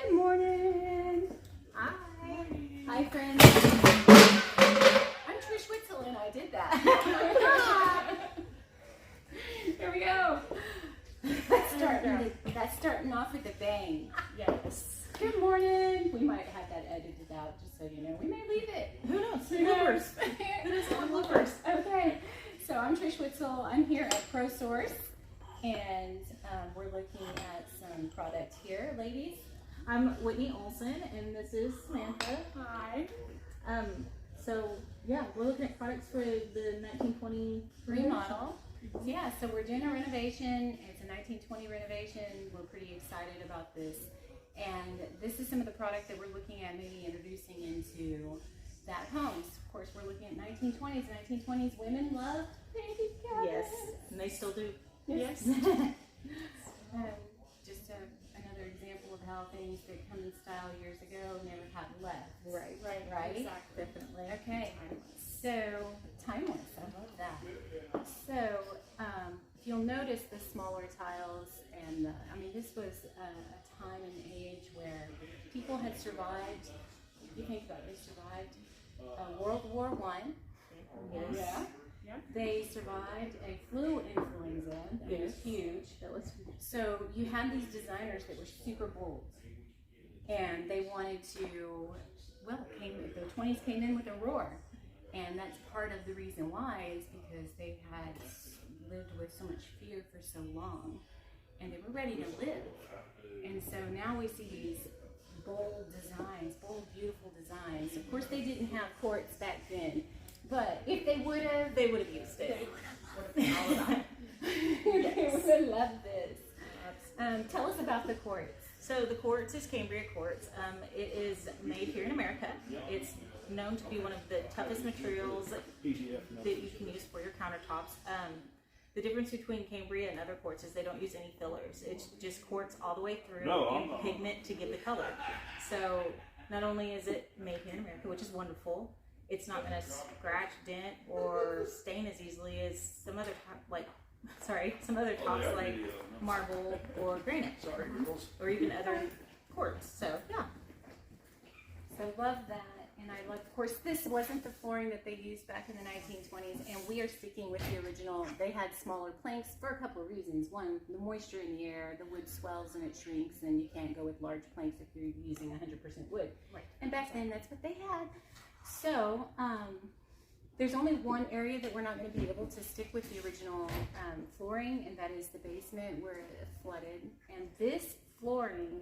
Good morning. Hi. Hi, friends. I'm Trish Witzel, and I did that. Here we go. That's starting off with a bang. Yes. Good morning. We might have that edited out, just so you know. We may leave it. Who knows? Bloopers. Who knows what bloopers? Okay. So I'm Trish Witzel. I'm here at ProSource, and we're looking at some products here, ladies. I'm Whitney Olson, and this is Samantha. Hi. So yeah, we're looking at products for the 1920 Remodel. Yeah, so we're doing a renovation. It's a 1920 renovation. We're pretty excited about this. And this is some of the product that we're looking at maybe introducing into that homes. Of course, we're looking at 1920s. 1920s women love painted cabinets. Yes, and they still do. Yes. Just another example of how things that come in style years ago never have left. Right. Exactly. Definitely. Okay. So, timeless. I love that. So, if you'll notice the smaller tiles, and this was a time and age where people had survived. You think about it, they survived World War I. Yes. Yeah. They survived a flu influenza. It was huge. That was So you had these designers that were super bold, and they wanted to, well, the 20s came in with a roar, and that's part of the reason why is because they had lived with so much fear for so long, and they were ready to live. And so now we see these bold designs, bold, beautiful designs. Of course, they didn't have quartz back then, but if they would have used it. They would have all about it. They would have loved this. Tell us about the quartz. So the quartz is Cambria quartz. It is made here in America. It's known to be one of the toughest materials that you can use for your countertops. The difference between Cambria and other quartz is they don't use any fillers. It's just quartz all the way through and pigment to give the color. So not only is it made here in America, which is wonderful, it's not going to scratch, dent, or stain as easily as some other tops like marble or granite, or even other quartz. So yeah. So love that, and I love, of course, this wasn't the flooring that they used back in the 1920s, and we are sticking with the original. They had smaller planks for a couple of reasons. One, the moisture in the air, the wood swells and it shrinks, and you can't go with large planks if you're using 100% wood. Right. And back then, that's what they had. So there's only one area that we're not going to be able to stick with the original flooring, and that is the basement where it flooded. And this flooring is